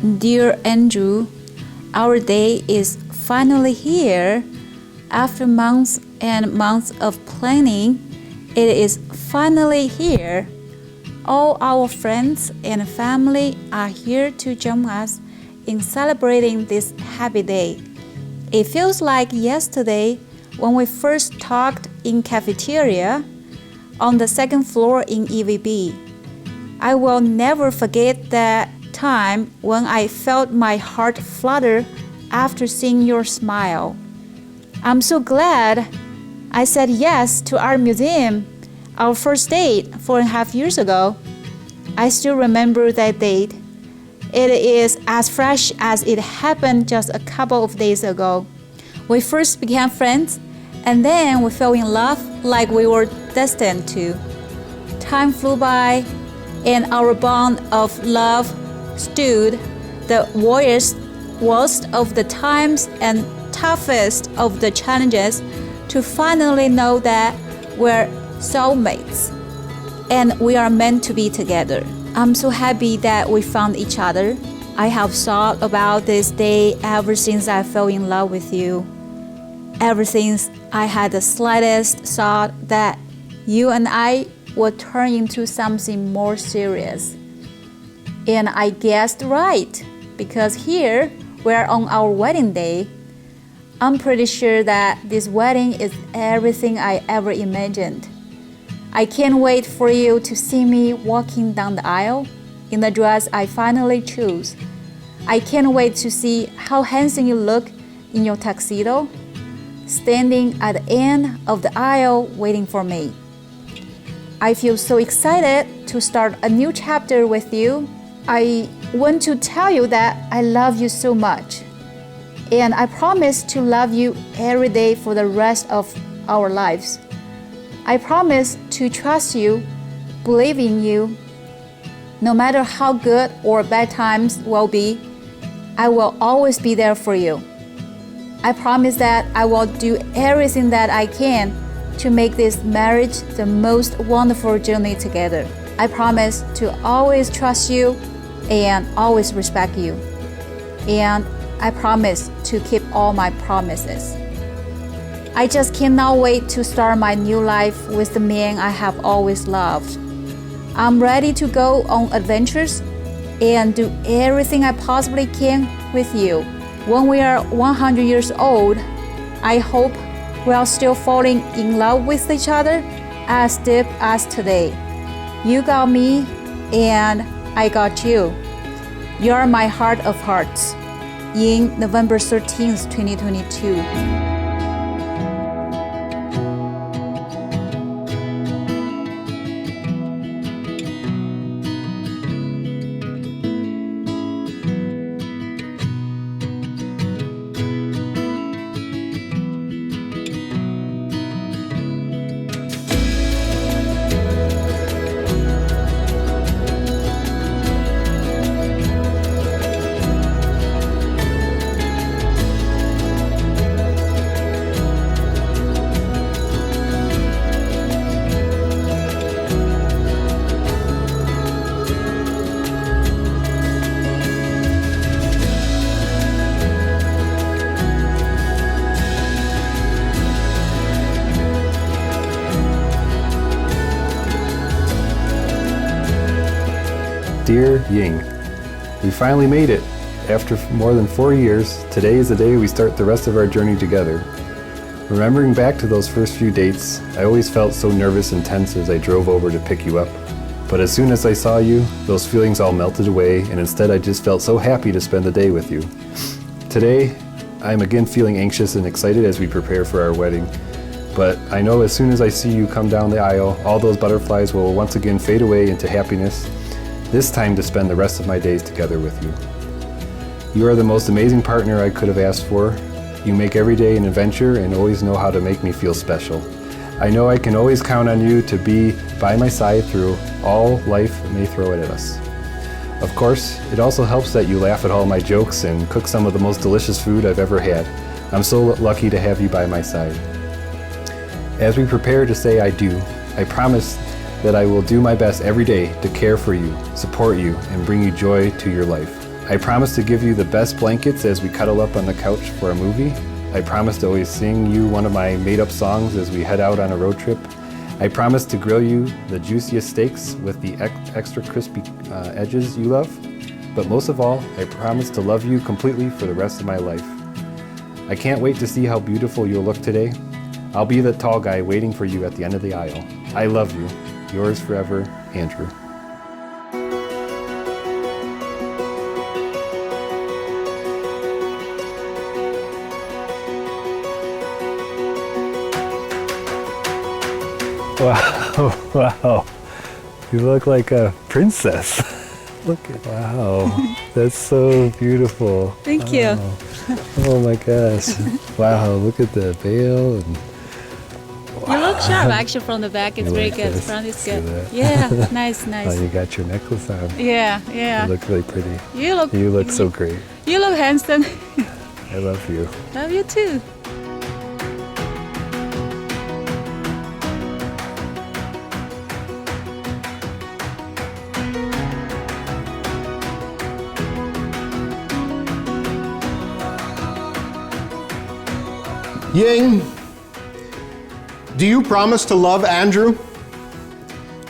Dear Andrew, our day is finally here. After months and months of planning, it is finally here. All our friends and family are here to join us in celebrating this happy day. It feels like yesterday when we first talked in cafeteria on the second floor in EVB. I will never forget that time when I felt my heart flutter after seeing your smile. I'm so glad I said yes to our museum, our first date 4.5 years ago. I still remember that date. It is as fresh as it happened just a couple of days ago. We first became friends, and then we fell in love like we were destined to. Time flew by, and our bond of love stood the worst of the times and toughest of the challenges to finally know that we're soulmates and we are meant to be together. I'm so happy that we found each other. I have thought about this day ever since I fell in love with you. Ever since I had the slightest thought that you and I would turn into something more serious. And I guessed right, because here we're on our wedding day. I'm pretty sure that this wedding is everything I ever imagined. I can't wait for you to see me walking down the aisle in the dress I finally chose. I can't wait to see how handsome you look in your tuxedo, standing at the end of the aisle waiting for me. I feel so excited to start a new chapter with you. I want to tell you that I love you so much, and I promise to love you every day for the rest of our lives. I promise to trust you, believe in you. No matter how good or bad times will be, I will always be there for you. I promise that I will do everything that I can to make this marriage the most wonderful journey together. I promise to always trust you and always respect you. And I promise to keep all my promises. I just cannot wait to start my new life with the man I have always loved. I'm ready to go on adventures and do everything I possibly can with you. When we are 100 years old, I hope we are still falling in love with each other as deep as today. You got me and I got you. You are my heart of hearts. Ying, November 13th, 2022. Dear Ying, we finally made it. After more than 4 years, today is the day we start the rest of our journey together. Remembering back to those first few dates, I always felt so nervous and tense as I drove over to pick you up. But as soon as I saw you, those feelings all melted away, and instead I just felt so happy to spend the day with you. Today, I'm again feeling anxious and excited as we prepare for our wedding. But I know as soon as I see you come down the aisle, all those butterflies will once again fade away into happiness, this time to spend the rest of my days together with you. You are the most amazing partner I could have asked for. You make every day an adventure and always know how to make me feel special. I know I can always count on you to be by my side through all life may throw it at us. Of course, it also helps that you laugh at all my jokes and cook some of the most delicious food I've ever had. I'm so lucky to have you by my side. As we prepare to say I do, I promise that I will do my best every day to care for you, support you, and bring you joy to your life. I promise to give you the best blankets as we cuddle up on the couch for a movie. I promise to always sing you one of my made-up songs as we head out on a road trip. I promise to grill you the juiciest steaks with the extra crispy edges you love. But most of all, I promise to love you completely for the rest of my life. I can't wait to see how beautiful you'll look today. I'll be the tall guy waiting for you at the end of the aisle. I love you. Yours forever, Andrew. Wow, wow. You look like a princess. Look at, wow. That's so beautiful. Thank you. Oh my gosh. Wow, look at the veil. And, You look sharp actually from the back. It's very good. Front is good. Yeah, nice, nice. Oh, you got your necklace on. Yeah, yeah. You look really pretty. You look so great. You look handsome. I love you. Love you too. Ying, do you promise to love Andrew,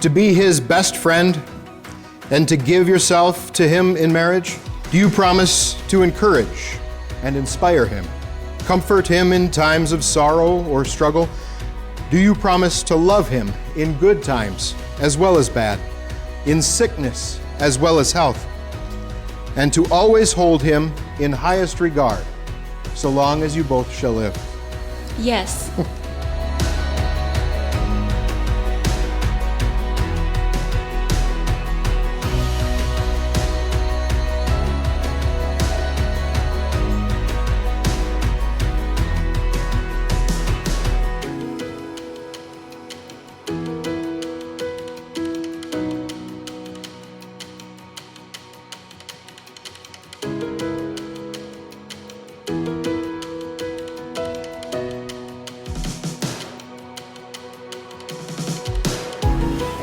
to be his best friend, and to give yourself to him in marriage? Do you promise to encourage and inspire him, comfort him in times of sorrow or struggle? Do you promise to love him in good times as well as bad, in sickness as well as health, and to always hold him in highest regard, so long as you both shall live? Yes.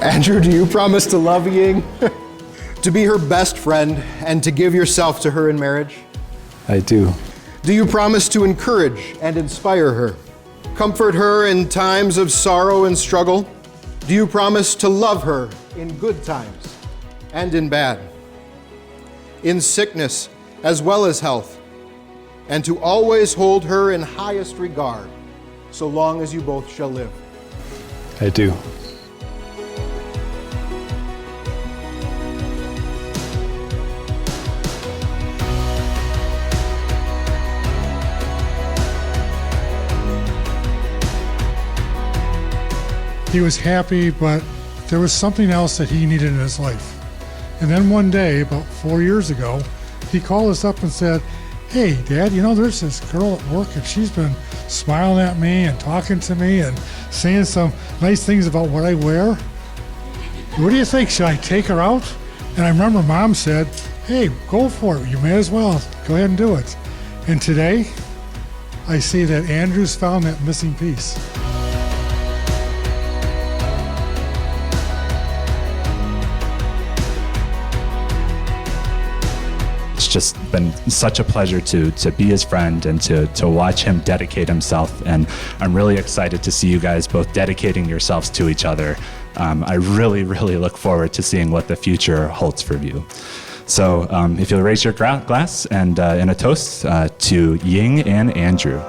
Andrew, do you promise to love Ying, to be her best friend, and to give yourself to her in marriage? I do. Do you promise to encourage and inspire her, comfort her in times of sorrow and struggle? Do you promise to love her in good times and in bad, in sickness as well as health, and to always hold her in highest regard, so long as you both shall live? I do. He was happy, but there was something else that he needed in his life. And then one day, about 4 years ago, he called us up and said, "Hey, Dad, you know, there's this girl at work and she's been smiling at me and talking to me and saying some nice things about what I wear. What do you think? Should I take her out?" And I remember Mom said, "Hey, go for it. You may as well. Go ahead and do it." And today, I see that Andrew's found that missing piece. It's just been such a pleasure to be his friend and to watch him dedicate himself, and I'm really excited to see you guys both dedicating yourselves to each other. I really look forward to seeing what the future holds for you. So if you'll raise your glass and in a toast to Ying and Andrew.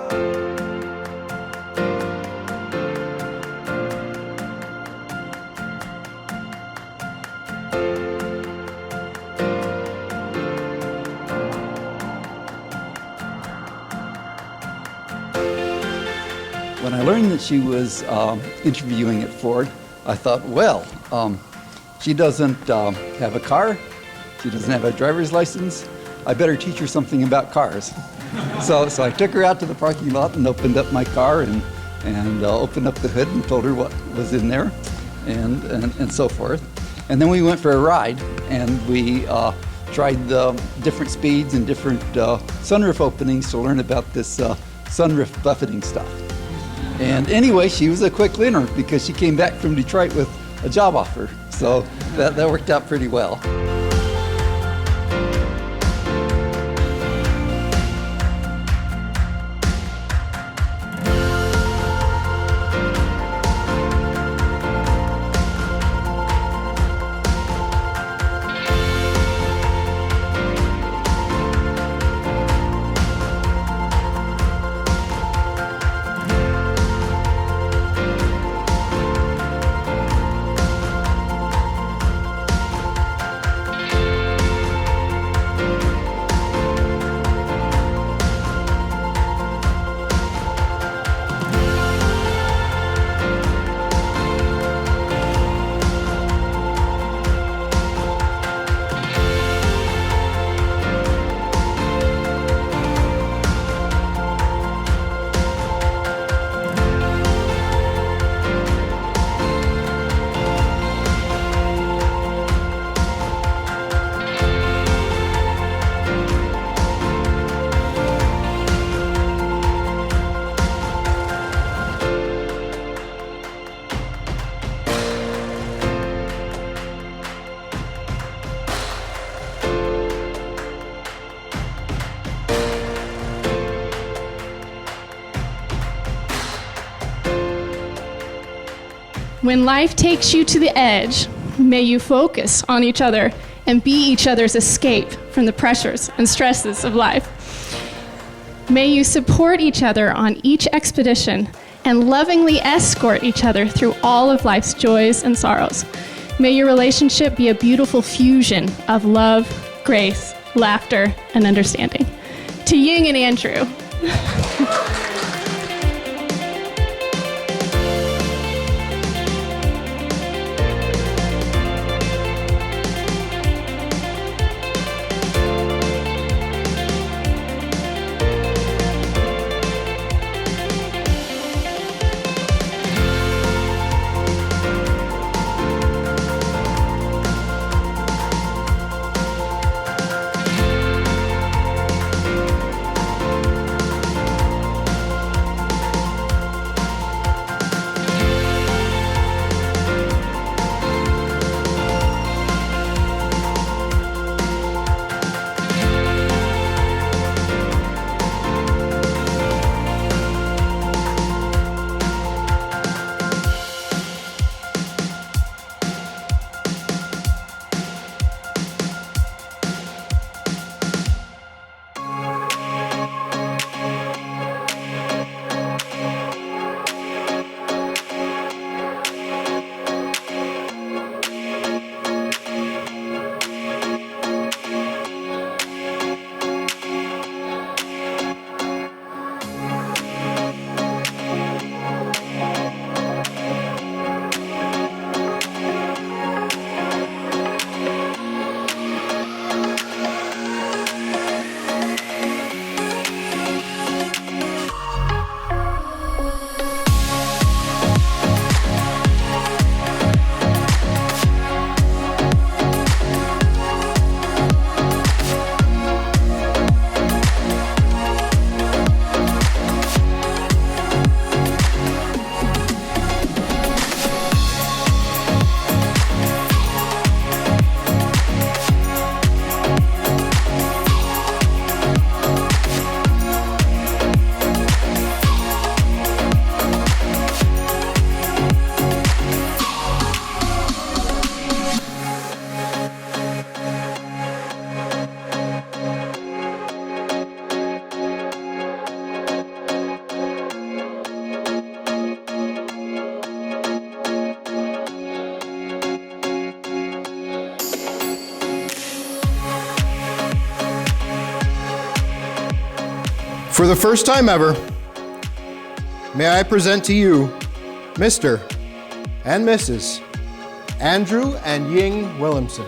When I learned that she was interviewing at Ford, I thought, well, she doesn't have a car, she doesn't have a driver's license, I better teach her something about cars. So I took her out to the parking lot and opened up my car and opened up the hood and told her what was in there and so forth. And then we went for a ride and we tried the different speeds and different sunroof openings to learn about this sunroof buffeting stuff. And anyway, she was a quick learner because she came back from Detroit with a job offer. So that worked out pretty well. When life takes you to the edge, may you focus on each other and be each other's escape from the pressures and stresses of life. May you support each other on each expedition and lovingly escort each other through all of life's joys and sorrows. May your relationship be a beautiful fusion of love, grace, laughter, and understanding. To Ying and Andrew. For the first time ever, may I present to you Mr. and Mrs. Andrew and Ying Williamson.